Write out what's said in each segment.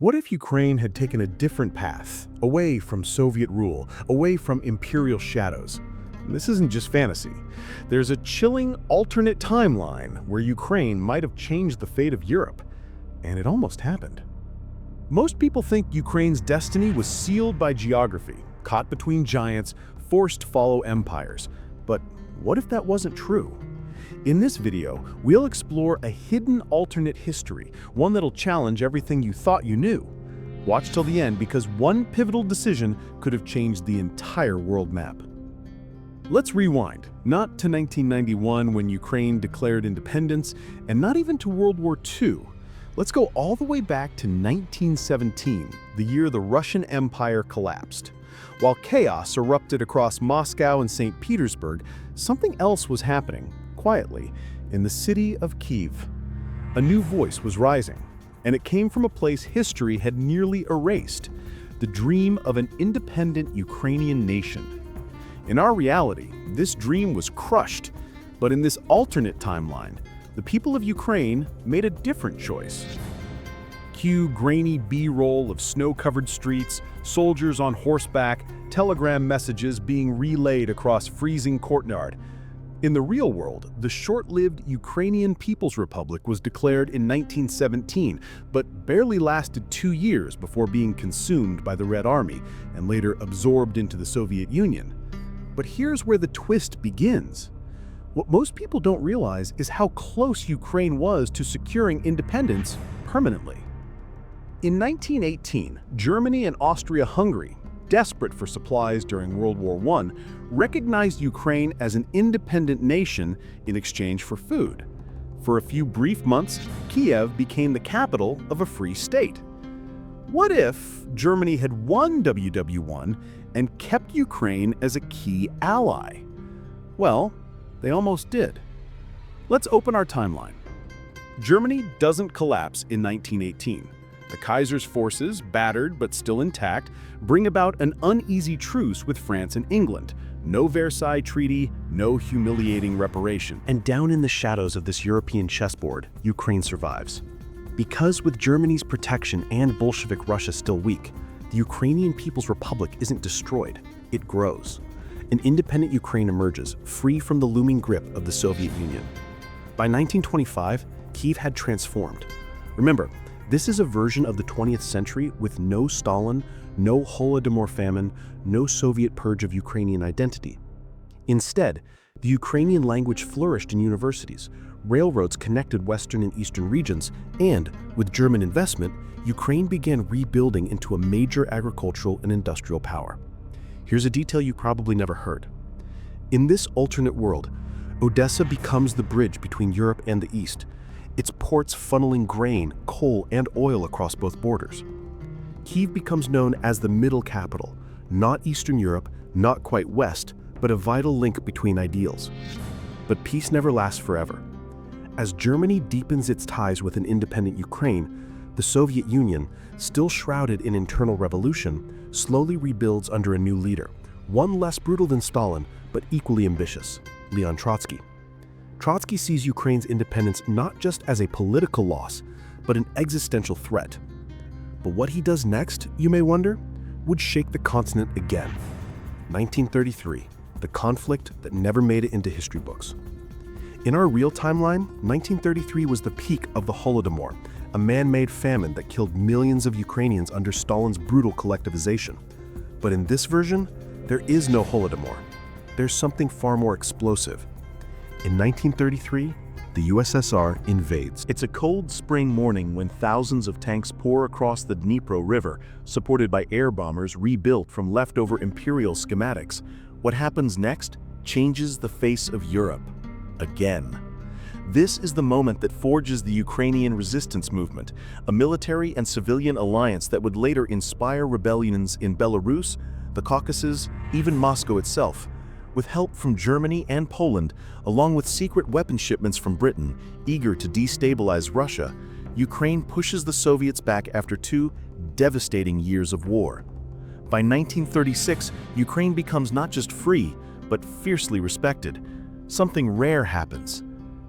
What if Ukraine had taken a different path, away from Soviet rule, away from imperial shadows? This isn't just fantasy. There's a chilling alternate timeline where Ukraine might have changed the fate of Europe, and it almost happened. Most people think Ukraine's destiny was sealed by geography, caught between giants, forced to follow empires. But what if that wasn't true? In this video, we'll explore a hidden alternate history, one that'll challenge everything you thought you knew. Watch till the end because one pivotal decision could have changed the entire world map. Let's rewind, not to 1991 when Ukraine declared independence, and not even to World War II. Let's go all the way back to 1917, the year the Russian Empire collapsed. While chaos erupted across Moscow and St. Petersburg, something else was happening, quietly, in the city of Kyiv. A new voice was rising, and it came from a place history had nearly erased, the dream of an independent Ukrainian nation. In our reality, this dream was crushed, but in this alternate timeline, the people of Ukraine made a different choice. Cue grainy B-roll of snow-covered streets, soldiers on horseback, telegram messages being relayed across freezing courtyard. In the real world, the short-lived Ukrainian People's Republic was declared in 1917, but barely lasted 2 years before being consumed by the Red Army and later absorbed into the Soviet Union. But here's where the twist begins. What most people don't realize is how close Ukraine was to securing independence permanently. In 1918, Germany and Austria-Hungary, desperate for supplies during World War I, recognized Ukraine as an independent nation in exchange for food. For a few brief months, Kyiv became the capital of a free state. What if Germany had won WW1 and kept Ukraine as a key ally? Well, they almost did. Let's open our timeline. Germany doesn't collapse in 1918. The Kaiser's forces, battered but still intact, bring about an uneasy truce with France and England. No Versailles Treaty, no humiliating reparation. And down in the shadows of this European chessboard, Ukraine survives. Because with Germany's protection and Bolshevik Russia still weak, the Ukrainian People's Republic isn't destroyed, it grows. An independent Ukraine emerges, free from the looming grip of the Soviet Union. By 1925, Kyiv had transformed. Remember, this is a version of the 20th century with no Stalin, no Holodomor famine, no Soviet purge of Ukrainian identity. Instead, the Ukrainian language flourished in universities, railroads connected western and eastern regions, and, with German investment, Ukraine began rebuilding into a major agricultural and industrial power. Here's a detail you probably never heard. In this alternate world, Odessa becomes the bridge between Europe and the East, its ports funneling grain, coal, and oil across both borders. Kyiv becomes known as the middle capital, not Eastern Europe, not quite West, but a vital link between ideals. But peace never lasts forever. As Germany deepens its ties with an independent Ukraine, the Soviet Union, still shrouded in internal revolution, slowly rebuilds under a new leader, one less brutal than Stalin, but equally ambitious, Leon Trotsky. Trotsky sees Ukraine's independence not just as a political loss, but an existential threat. But what he does next, you may wonder, would shake the continent again. 1933, the conflict that never made it into history books. In our real timeline, 1933 was the peak of the Holodomor, a man-made famine that killed millions of Ukrainians under Stalin's brutal collectivization. But in this version, there is no Holodomor. There's something far more explosive. In 1933, the USSR invades. It's a cold spring morning when thousands of tanks pour across the Dnipro River, supported by air bombers rebuilt from leftover imperial schematics. What happens next changes the face of Europe. Again. This is the moment that forges the Ukrainian resistance movement, a military and civilian alliance that would later inspire rebellions in Belarus, the Caucasus, even Moscow itself. With help from Germany and Poland, along with secret weapon shipments from Britain, eager to destabilize Russia, Ukraine pushes the Soviets back after 2 devastating years of war. By 1936, Ukraine becomes not just free, but fiercely respected. Something rare happens.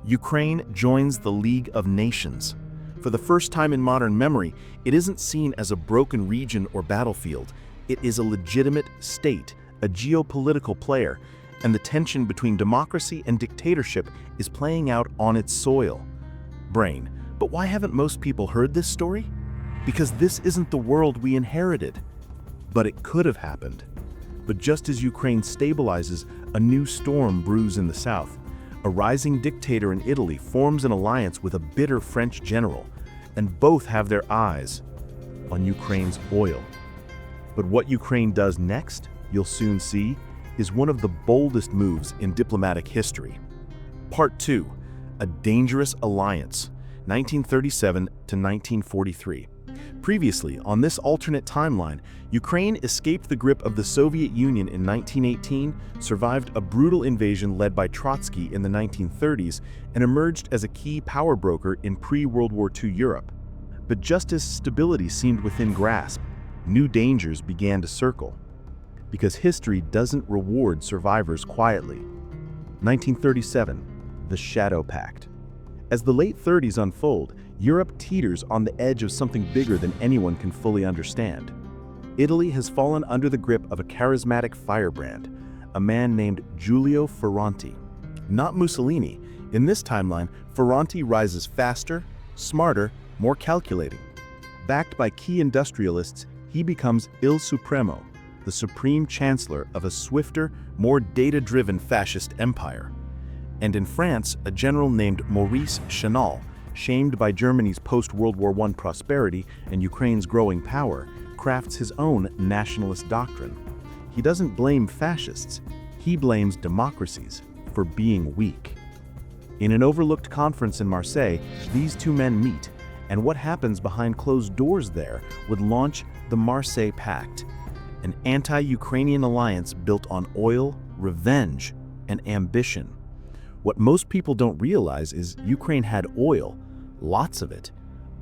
Ukraine joins the League of Nations. For the first time in modern memory, it isn't seen as a broken region or battlefield. It is a legitimate state, a geopolitical player, and the tension between democracy and dictatorship is playing out on its soil. Brain, but why haven't most people heard this story? Because this isn't the world we inherited. But it could have happened. But just as Ukraine stabilizes, a new storm brews in the south. A rising dictator in Italy forms an alliance with a bitter French general, and both have their eyes on Ukraine's oil. But what Ukraine does next, you'll soon see, is one of the boldest moves in diplomatic history. Part 2. A dangerous alliance, 1937 to 1943. Previously, on this alternate timeline, Ukraine escaped the grip of the Soviet Union in 1918, survived a brutal invasion led by Trotsky in the 1930s, and emerged as a key power broker in pre-World War II Europe. But just as stability seemed within grasp, new dangers began to circle. Because history doesn't reward survivors quietly. 1937, the Shadow Pact. As the late 30s unfold, Europe teeters on the edge of something bigger than anyone can fully understand. Italy has fallen under the grip of a charismatic firebrand, a man named Giulio Ferranti. Not Mussolini. In this timeline, Ferranti rises faster, smarter, more calculating. Backed by key industrialists, he becomes Il Supremo, the supreme chancellor of a swifter, more data-driven fascist empire. And in France, a general named Maurice Chanal, shamed by Germany's post-World War I prosperity and Ukraine's growing power, crafts his own nationalist doctrine. He doesn't blame fascists, he blames democracies for being weak. In an overlooked conference in Marseille, these two men meet, and what happens behind closed doors there would launch the Marseille Pact, an anti-Ukrainian alliance built on oil, revenge, and ambition. What most people don't realize is Ukraine had oil, lots of it,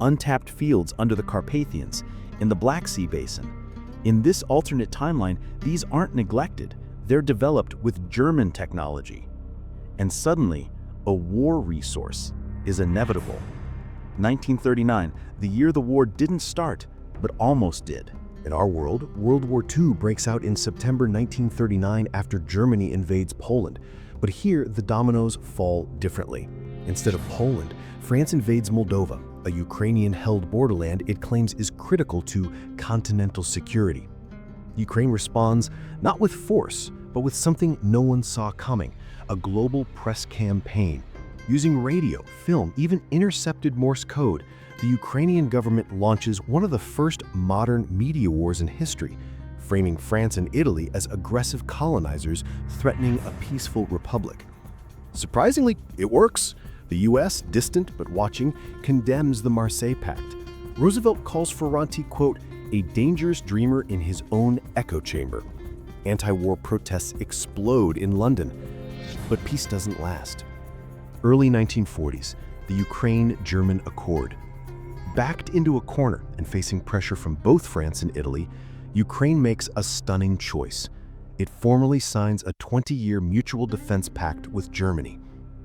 untapped fields under the Carpathians, in the Black Sea Basin. In this alternate timeline, these aren't neglected, they're developed with German technology. And suddenly, a war resource is inevitable. 1939, the year the war didn't start, but almost did. In our world, World War II breaks out in September 1939 after Germany invades Poland. But here, the dominoes fall differently. Instead of Poland, France invades Moldova, a Ukrainian-held borderland it claims is critical to continental security. Ukraine responds not with force, but with something no one saw coming, a global press campaign. Using radio, film, even intercepted Morse code, the Ukrainian government launches one of the first modern media wars in history, framing France and Italy as aggressive colonizers threatening a peaceful republic. Surprisingly, it works. The US, distant but watching, condemns the Marseille Pact. Roosevelt calls Ferranti, quote, a dangerous dreamer in his own echo chamber. Anti-war protests explode in London, but peace doesn't last. Early 1940s, the Ukraine-German Accord. Backed into a corner and facing pressure from both France and Italy, Ukraine makes a stunning choice. It formally signs a 20-year mutual defense pact with Germany.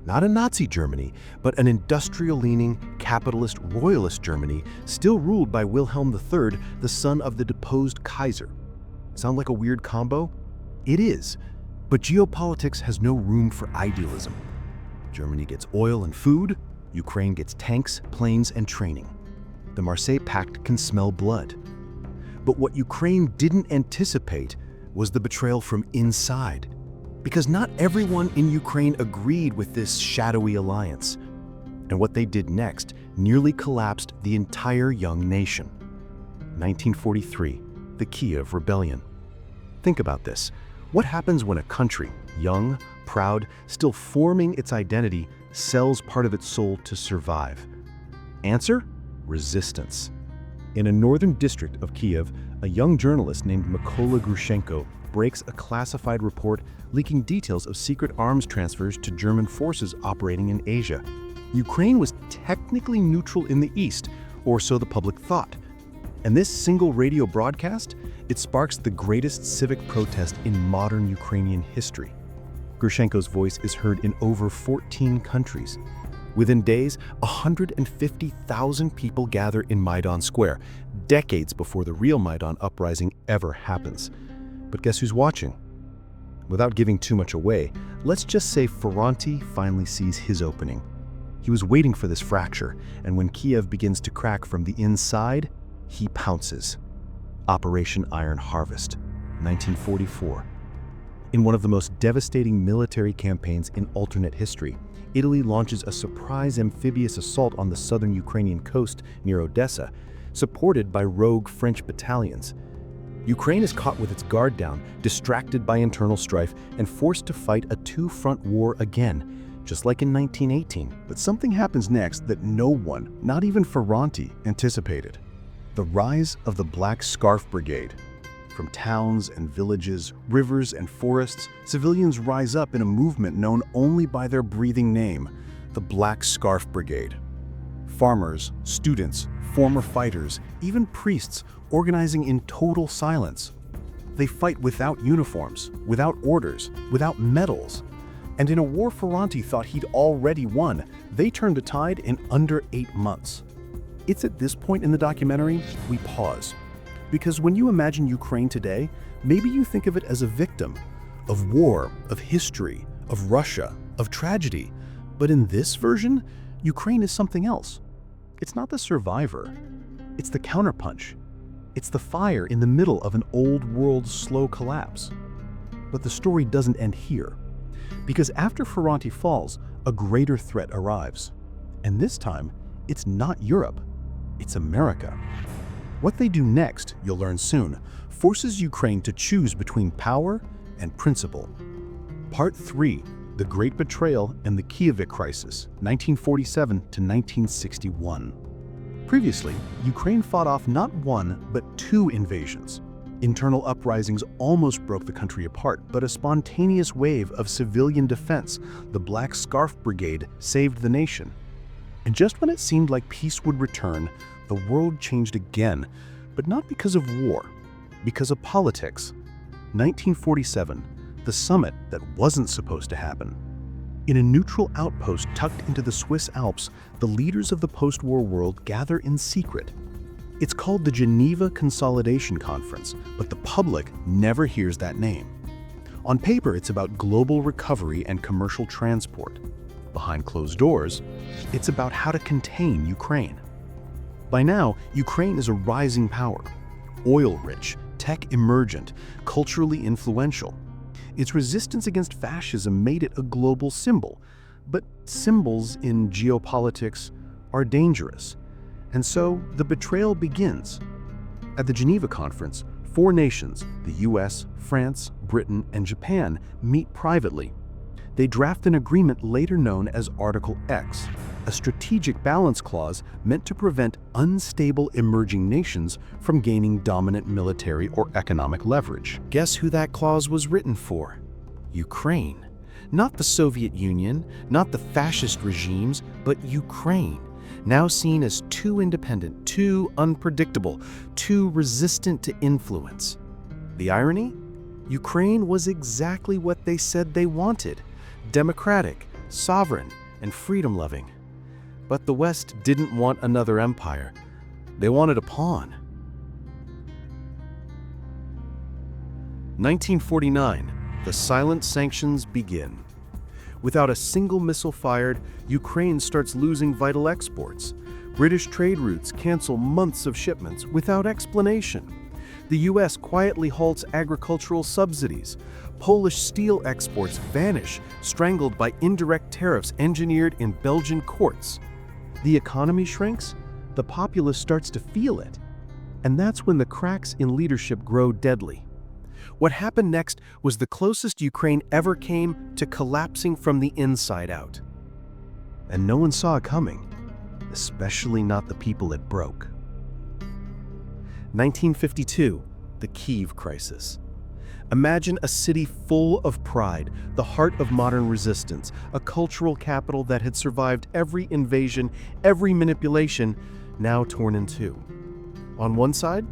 Not a Nazi Germany, but an industrial-leaning, capitalist, royalist Germany, still ruled by Wilhelm III, the son of the deposed Kaiser. Sound like a weird combo? It is, but geopolitics has no room for idealism. Germany gets oil and food, Ukraine gets tanks, planes, and training. The Marseille Pact can smell blood. But what Ukraine didn't anticipate was the betrayal from inside. Because not everyone in Ukraine agreed with this shadowy alliance. And what they did next nearly collapsed the entire young nation. 1943, the Kyiv Rebellion. Think about this. What happens when a country, young, proud, still forming its identity, sells part of its soul to survive? Answer? Resistance. In a northern district of Kyiv, a young journalist named Mykola Grushenko breaks a classified report leaking details of secret arms transfers to German forces operating in Asia. Ukraine was technically neutral in the east, or so the public thought. And this single radio broadcast, it sparks the greatest civic protest in modern Ukrainian history. Grushenko's voice is heard in over 14 countries. Within days, 150,000 people gather in Maidan Square, decades before the real Maidan uprising ever happens. But guess who's watching? Without giving too much away, let's just say Ferranti finally sees his opening. He was waiting for this fracture, and when Kyiv begins to crack from the inside, he pounces. Operation Iron Harvest, 1944. In one of the most devastating military campaigns in alternate history, Italy launches a surprise amphibious assault on the southern Ukrainian coast near Odessa, supported by rogue French battalions. Ukraine is caught with its guard down, distracted by internal strife, and forced to fight a two-front war again, just like in 1918. But something happens next that no one, not even Ferranti, anticipated. The rise of the Black Scarf Brigade. From towns and villages, rivers and forests, civilians rise up in a movement known only by their breathing name, the Black Scarf Brigade. Farmers, students, former fighters, even priests organizing in total silence. They fight without uniforms, without orders, without medals. And in a war Ferranti thought he'd already won, they turned the tide in under 8 months. It's at this point in the documentary we pause. Because when you imagine Ukraine today, maybe you think of it as a victim of war, of history, of Russia, of tragedy. But in this version, Ukraine is something else. It's not the survivor. It's the counterpunch. It's the fire in the middle of an old world's slow collapse. But the story doesn't end here. Because after Ferranti falls, a greater threat arrives. And this time, it's not Europe. It's America. What they do next, you'll learn soon, forces Ukraine to choose between power and principle. Part 3, The Great Betrayal and the Kyiv Crisis, 1947 to 1961. Previously, Ukraine fought off not one, but 2 invasions. Internal uprisings almost broke the country apart, but a spontaneous wave of civilian defense, the Black Scarf Brigade, saved the nation. And just when it seemed like peace would return, the world changed again, but not because of war, because of politics. 1947, the summit that wasn't supposed to happen. In a neutral outpost tucked into the Swiss Alps, the leaders of the post-war world gather in secret. It's called the Geneva Consolidation Conference, but the public never hears that name. On paper, it's about global recovery and commercial transport. Behind closed doors, it's about how to contain Ukraine. By now, Ukraine is a rising power, oil-rich, tech-emergent, culturally influential. Its resistance against fascism made it a global symbol, but symbols in geopolitics are dangerous. And so the betrayal begins. At the Geneva Conference, 4 nations, the US, France, Britain, and Japan, meet privately. They draft an agreement later known as Article X, a strategic balance clause meant to prevent unstable emerging nations from gaining dominant military or economic leverage. Guess who that clause was written for? Ukraine. Not the Soviet Union, not the fascist regimes, but Ukraine, now seen as too independent, too unpredictable, too resistant to influence. The irony? Ukraine was exactly what they said they wanted: democratic, sovereign, and freedom-loving. But the West didn't want another empire. They wanted a pawn. 1949, the silent sanctions begin. Without a single missile fired, Ukraine starts losing vital exports. British trade routes cancel months of shipments without explanation. The US quietly halts agricultural subsidies. Polish steel exports vanish, strangled by indirect tariffs engineered in Belgian courts. The economy shrinks, the populace starts to feel it. And that's when the cracks in leadership grow deadly. What happened next was the closest Ukraine ever came to collapsing from the inside out. And no one saw it coming, especially not the people it broke. 1952, the Kyiv crisis. Imagine a city full of pride, the heart of modern resistance, a cultural capital that had survived every invasion, every manipulation, now torn in 2. On one side,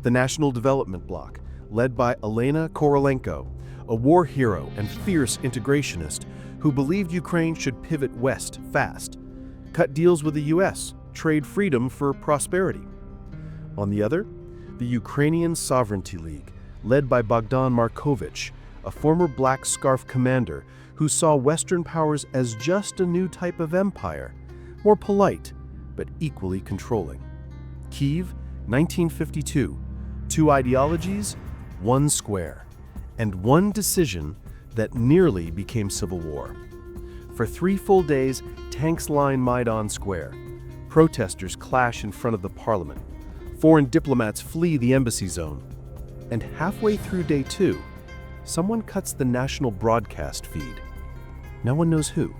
the National Development Bloc, led by Elena Korolenko, a war hero and fierce integrationist who believed Ukraine should pivot west fast. cut deals with the US, trade freedom for prosperity. On the other, the Ukrainian Sovereignty League, led by Bogdan Markovich, a former Black Scarf commander who saw Western powers as just a new type of empire, more polite, but equally controlling. Kyiv, 1952. Two ideologies, one square, and one decision that nearly became civil war. For 3 full days, tanks line Maidan Square. Protesters clash in front of the parliament. Foreign diplomats flee the embassy zone. And halfway through day 2, someone cuts the national broadcast feed. No one knows who.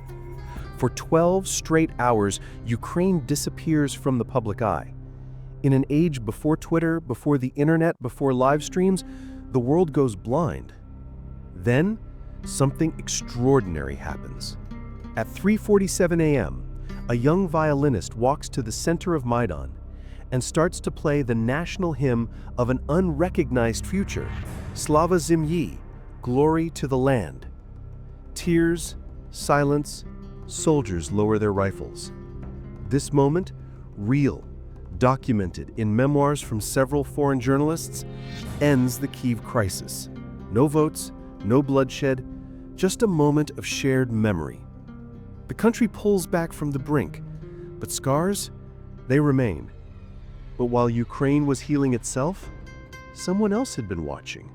For 12 straight hours, Ukraine disappears from the public eye. In an age before Twitter, before the internet, before live streams, the world goes blind. Then, something extraordinary happens. At 3:47 a.m., a young violinist walks to the center of Maidan and starts to play the national hymn of an unrecognized future, Slava Zimyi, Glory to the Land. Tears, silence, soldiers lower their rifles. This moment, real, documented in memoirs from several foreign journalists, ends the Kyiv crisis. No votes, no bloodshed, just a moment of shared memory. The country pulls back from the brink, but scars, they remain. But while Ukraine was healing itself, someone else had been watching.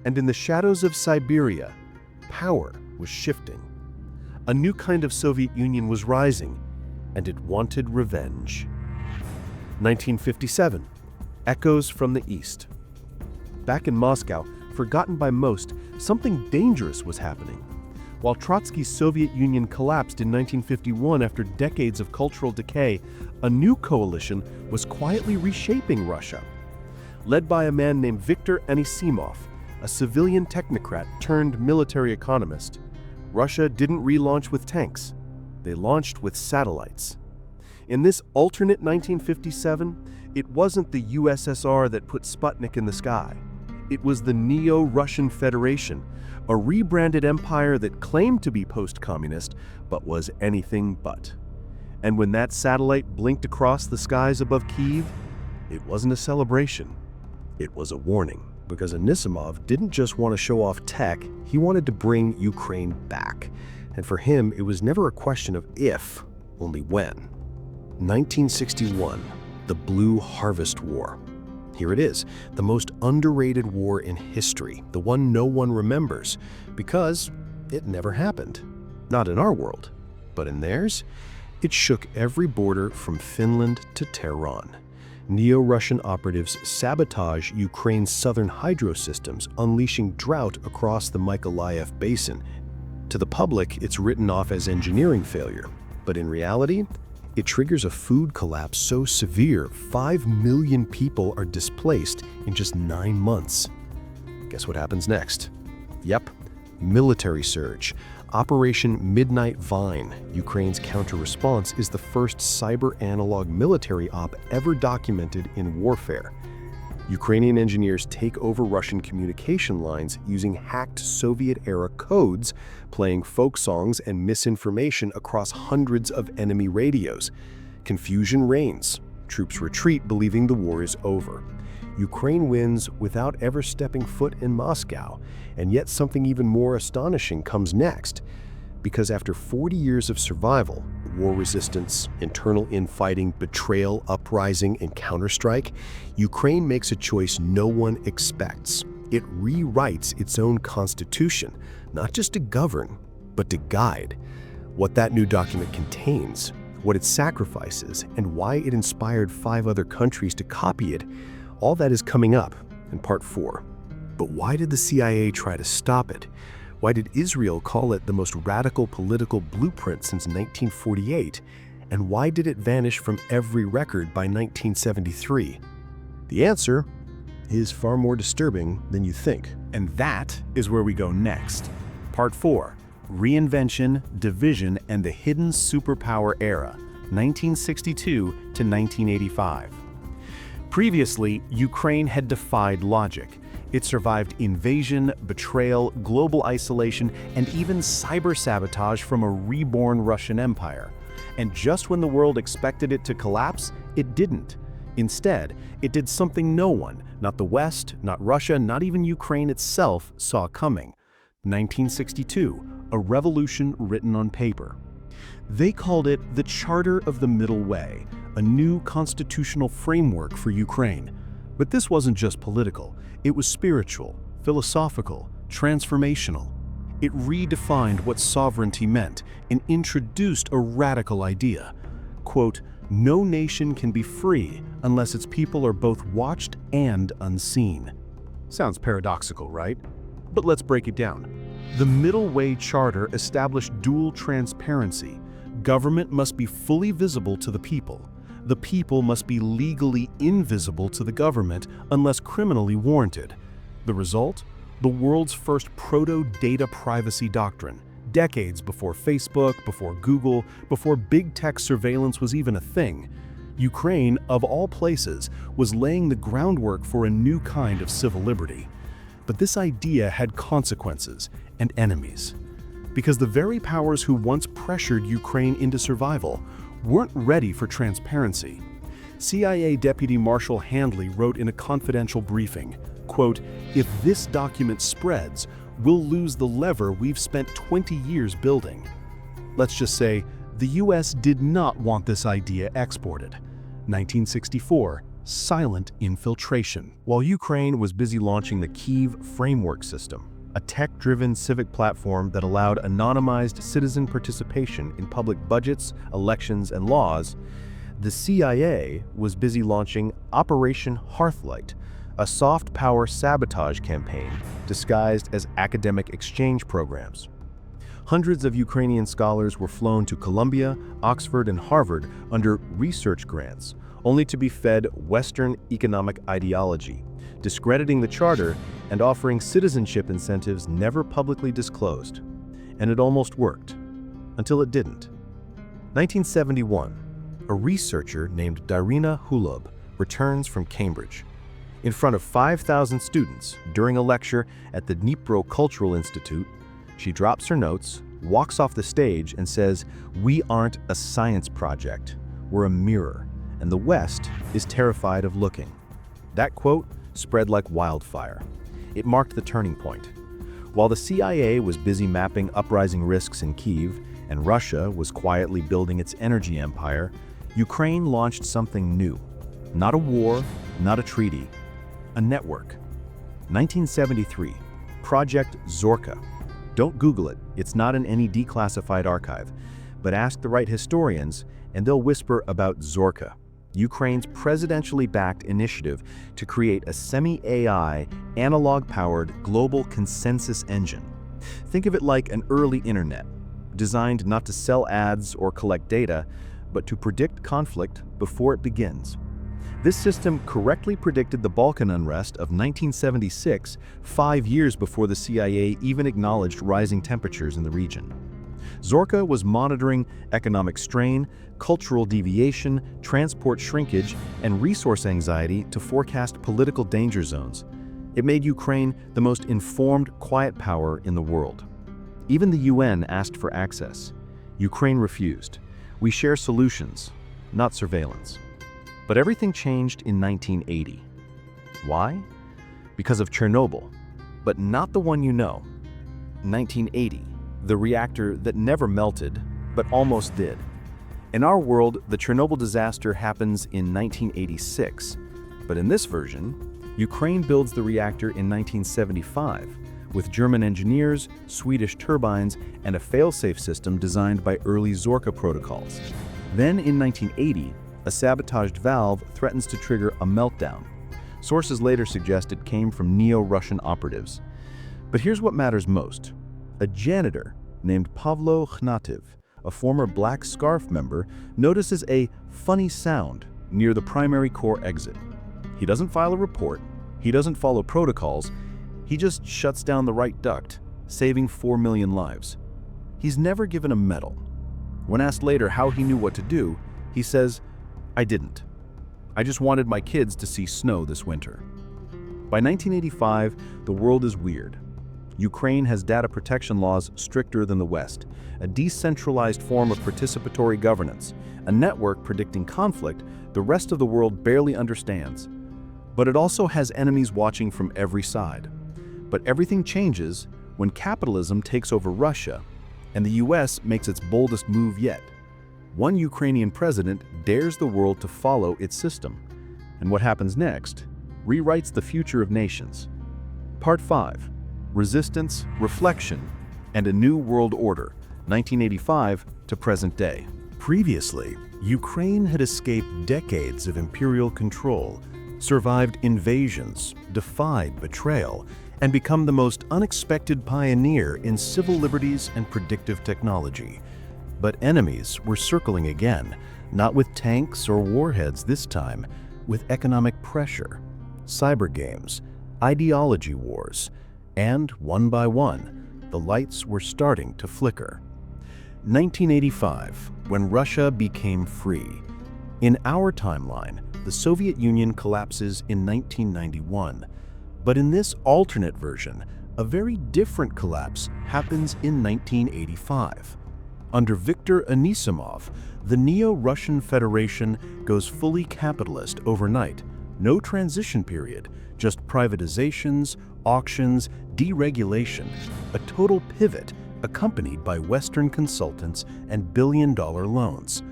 And in the shadows of Siberia, power was shifting. A new kind of Soviet Union was rising, and it wanted revenge. 1957. Echoes from the East. Back in Moscow, forgotten by most, something dangerous was happening. While Trotsky's Soviet Union collapsed in 1951 after decades of cultural decay, a new coalition was quietly reshaping Russia. Led by a man named Viktor Anisimov, a civilian technocrat turned military economist, Russia didn't relaunch with tanks. They launched with satellites. In this alternate 1957, it wasn't the USSR that put Sputnik in the sky. It was the Neo-Russian Federation, a rebranded empire that claimed to be post-communist, but was anything but. And when that satellite blinked across the skies above Kyiv, it wasn't a celebration. It was a warning. Because Anisimov didn't just want to show off tech, he wanted to bring Ukraine back. And for him, it was never a question of if, only when. 1961, the Blue Harvest War. Here it is, the most underrated war in history, the one no one remembers, because it never happened. Not in our world, but in theirs. It shook every border from Finland to Tehran. Neo-Russian operatives sabotage Ukraine's southern hydro systems, unleashing drought across the Mykolaiv basin. To the public, it's written off as engineering failure, but in reality, it triggers a food collapse so severe 5 million people are displaced in just 9 months. Guess what happens next? Yep, military surge. Operation Midnight Vine, Ukraine's counter-response, is the first cyber-analog military op ever documented in warfare. Ukrainian engineers take over Russian communication lines using hacked Soviet-era codes, playing folk songs and misinformation across hundreds of enemy radios. Confusion reigns. Troops retreat, believing the war is over. Ukraine wins without ever stepping foot in Moscow, and yet something even more astonishing comes next. Because after 40 years of survival, war resistance, internal infighting, betrayal, uprising, and counterstrike, Ukraine makes a choice no one expects. It rewrites its own constitution, not just to govern, but to guide. What that new document contains, what it sacrifices, and why it inspired 5 other countries to copy it, all that is coming up in Part 4. But why did the CIA try to stop it? Why did Israel call it the most radical political blueprint since 1948? And why did it vanish from every record by 1973? The answer is far more disturbing than you think. And that is where we go next. Part 4, Reinvention, Division, and the Hidden Superpower Era, 1962 to 1985. Previously, Ukraine had defied logic. It survived invasion, betrayal, global isolation, and even cyber sabotage from a reborn Russian empire. And just when the world expected it to collapse, it didn't. Instead, it did something no one, not the West, not Russia, not even Ukraine itself, saw coming. 1962, a revolution written on paper. They called it the Charter of the Middle Way, a new constitutional framework for Ukraine. But this wasn't just political, it was spiritual, philosophical, transformational. It redefined what sovereignty meant and introduced a radical idea. Quote, "No nation can be free unless its people are both watched and unseen." Sounds paradoxical, right? But let's break it down. The Middle Way Charter established dual transparency. Government must be fully visible to the people. The people must be legally invisible to the government unless criminally warranted. The result? The world's first proto-data privacy doctrine, decades before Facebook, before Google, before big tech surveillance was even a thing. Ukraine, of all places, was laying the groundwork for a new kind of civil liberty. But this idea had consequences and enemies. Because the very powers who once pressured Ukraine into survival weren't ready for transparency. CIA Deputy Marshal Handley wrote in a confidential briefing, quote, "If this document spreads, we'll lose the lever we've spent 20 years building." Let's just say the US did not want this idea exported. 1964, silent infiltration. While Ukraine was busy launching the Kyiv framework system, a tech-driven civic platform that allowed anonymized citizen participation in public budgets, elections, and laws, the CIA was busy launching Operation Hearthlight, a soft power sabotage campaign disguised as academic exchange programs. Hundreds of Ukrainian scholars were flown to Columbia, Oxford, and Harvard under research grants, only to be fed Western economic ideology, discrediting the charter and offering citizenship incentives never publicly disclosed. And it almost worked, until it didn't. 1971, a researcher named Darina Hulob returns from Cambridge. In front of 5,000 students during a lecture at the Dnipro Cultural Institute, she drops her notes, walks off the stage, and says, "We aren't a science project, we're a mirror, and the West is terrified of looking." That quote spread like wildfire. It marked the turning point. While the CIA was busy mapping uprising risks in Kyiv, and Russia was quietly building its energy empire, Ukraine launched something new. Not a war, not a treaty, a network. 1973, Project Zorka. Don't Google it, it's not in any declassified archive, but ask the right historians and they'll whisper about Zorka, Ukraine's presidentially backed initiative to create a semi-AI, analog-powered global consensus engine. Think of it like an early internet, designed not to sell ads or collect data, but to predict conflict before it begins. This system correctly predicted the Balkan unrest of 1976, 5 years before the CIA even acknowledged rising temperatures in the region. Zorka was monitoring economic strain, cultural deviation, transport shrinkage, and resource anxiety to forecast political danger zones. It made Ukraine the most informed quiet power in the world. Even the UN asked for access. Ukraine refused. We share solutions, not surveillance. But everything changed in 1980. Why? Because of Chernobyl, but not the one you know. 1980, the reactor that never melted, but almost did. In our world, the Chernobyl disaster happens in 1986, but in this version, Ukraine builds the reactor in 1975, with German engineers, Swedish turbines, and a fail-safe system designed by early Zorka protocols. Then in 1980, a sabotaged valve threatens to trigger a meltdown. Sources later suggest it came from neo-Russian operatives. But here's what matters most. A janitor named Pavlo Khnativ, a former Black Scarf member, notices a funny sound near the primary core exit. He doesn't file a report, he doesn't follow protocols, he just shuts down the right duct, saving 4 million lives. He's never given a medal. When asked later how he knew what to do, he says, "I didn't. I just wanted my kids to see snow this winter." By 1985, the world is weird. Ukraine has data protection laws stricter than the West, a decentralized form of participatory governance, a network predicting conflict the rest of the world barely understands. But it also has enemies watching from every side. But everything changes when capitalism takes over Russia, and the US makes its boldest move yet. One Ukrainian president dares the world to follow its system. And what happens next rewrites the future of nations. Part 5. Resistance, Reflection, and a New World Order, 1985 to present day. Previously, Ukraine had escaped decades of imperial control, survived invasions, defied betrayal, and become the most unexpected pioneer in civil liberties and predictive technology. But enemies were circling again, not with tanks or warheads this time, with economic pressure, cyber games, ideology wars, and one by one, the lights were starting to flicker. 1985, when Russia became free. In our timeline, the Soviet Union collapses in 1991. But in this alternate version, a very different collapse happens in 1985. Under Viktor Anisimov, the neo-Russian Federation goes fully capitalist overnight. No transition period, just privatizations, auctions, deregulation, a total pivot accompanied by Western consultants and billion-dollar loans.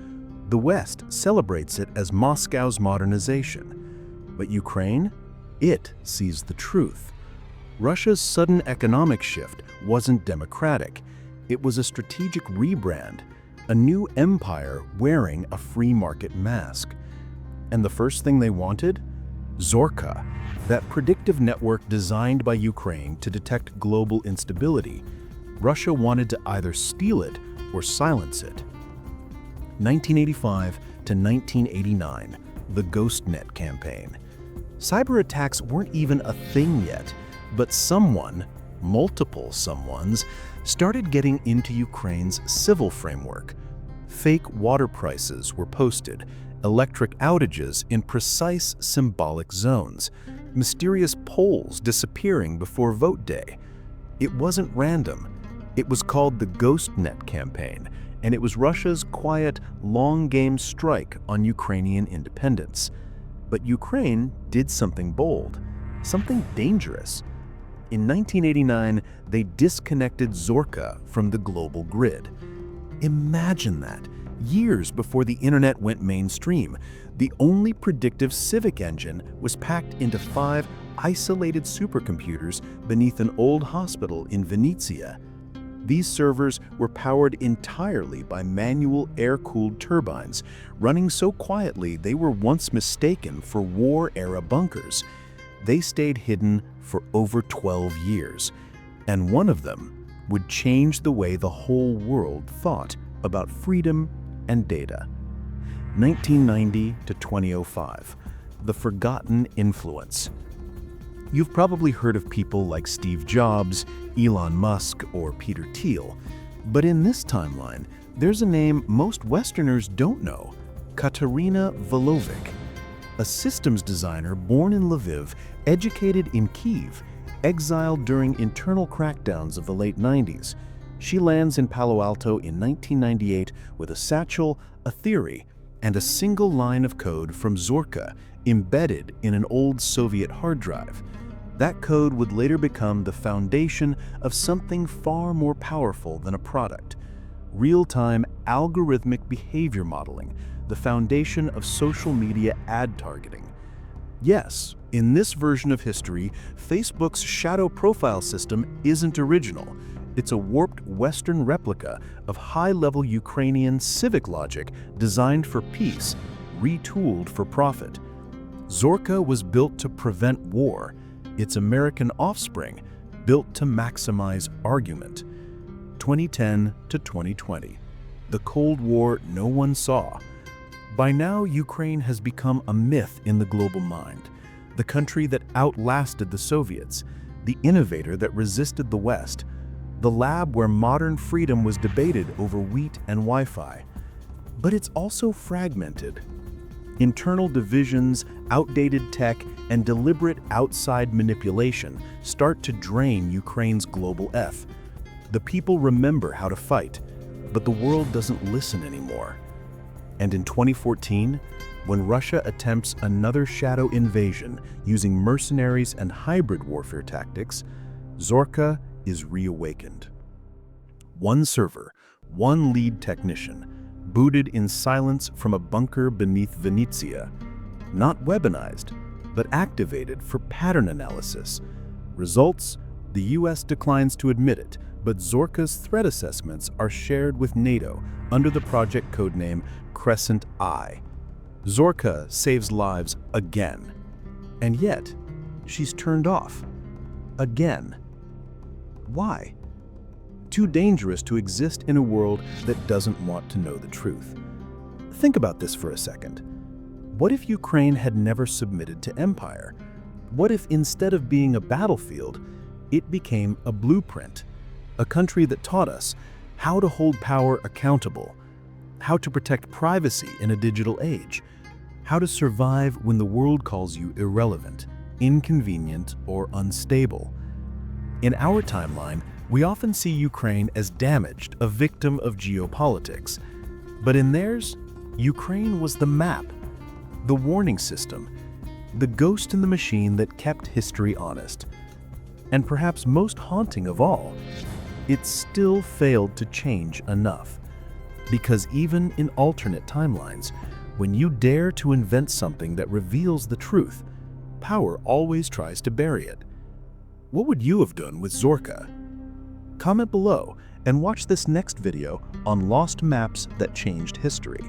The West celebrates it as Moscow's modernization. But Ukraine? It sees the truth. Russia's sudden economic shift wasn't democratic. It was a strategic rebrand, a new empire wearing a free market mask. And the first thing they wanted? Zorka, that predictive network designed by Ukraine to detect global instability. Russia wanted to either steal it or silence it. 1985 to 1989, the GhostNet campaign. Cyber attacks weren't even a thing yet, but someone, multiple someones, started getting into Ukraine's civil framework. Fake water prices were posted, electric outages in precise symbolic zones, mysterious polls disappearing before vote day. It wasn't random. It was called the GhostNet campaign, and it was Russia's quiet, long-game strike on Ukrainian independence. But Ukraine did something bold, something dangerous. In 1989, they disconnected Zorka from the global grid. Imagine that, years before the internet went mainstream, the only predictive civic engine was packed into 5 isolated supercomputers beneath an old hospital in Venezia. These servers were powered entirely by manual air-cooled turbines, running so quietly they were once mistaken for war-era bunkers. They stayed hidden for over 12 years, and one of them would change the way the whole world thought about freedom and data. 1990 to 2005, the forgotten influence. You've probably heard of people like Steve Jobs, Elon Musk, or Peter Thiel. But in this timeline, there's a name most Westerners don't know, Katerina Volovic, a systems designer born in Lviv, educated in Kyiv, exiled during internal crackdowns of the late 90s. She lands in Palo Alto in 1998 with a satchel, a theory, and a single line of code from Zorka embedded in an old Soviet hard drive. That code would later become the foundation of something far more powerful than a product: real-time algorithmic behavior modeling, the foundation of social media ad targeting. Yes, in this version of history, Facebook's shadow profile system isn't original. It's a warped Western replica of high-level Ukrainian civic logic designed for peace, retooled for profit. Zorka was built to prevent war. Its American offspring, built to maximize argument. 2010 to 2020, the Cold War no one saw. By now, Ukraine has become a myth in the global mind, the country that outlasted the Soviets, the innovator that resisted the West, the lab where modern freedom was debated over wheat and Wi-Fi. But it's also fragmented. Internal divisions, outdated tech, and deliberate outside manipulation start to drain Ukraine's global F. The people remember how to fight, but the world doesn't listen anymore. And in 2014, when Russia attempts another shadow invasion using mercenaries and hybrid warfare tactics, Zorka is reawakened. One server, one lead technician, booted in silence from a bunker beneath Venezia, not weaponized, but activated for pattern analysis. Results: the US declines to admit it, but Zorka's threat assessments are shared with NATO under the project codename Crescent Eye. Zorka saves lives again. And yet, she's turned off. Again. Why? Too dangerous to exist in a world that doesn't want to know the truth. Think about this for a second. What if Ukraine had never submitted to empire? What if instead of being a battlefield, it became a blueprint? A country that taught us how to hold power accountable, how to protect privacy in a digital age, how to survive when the world calls you irrelevant, inconvenient, or unstable. In our timeline, we often see Ukraine as damaged, a victim of geopolitics. But in theirs, Ukraine was the map, the warning system, the ghost in the machine that kept history honest. And perhaps most haunting of all, it still failed to change enough. Because even in alternate timelines, when you dare to invent something that reveals the truth, power always tries to bury it. What would you have done with Zorka? Comment below and watch this next video on lost maps that changed history.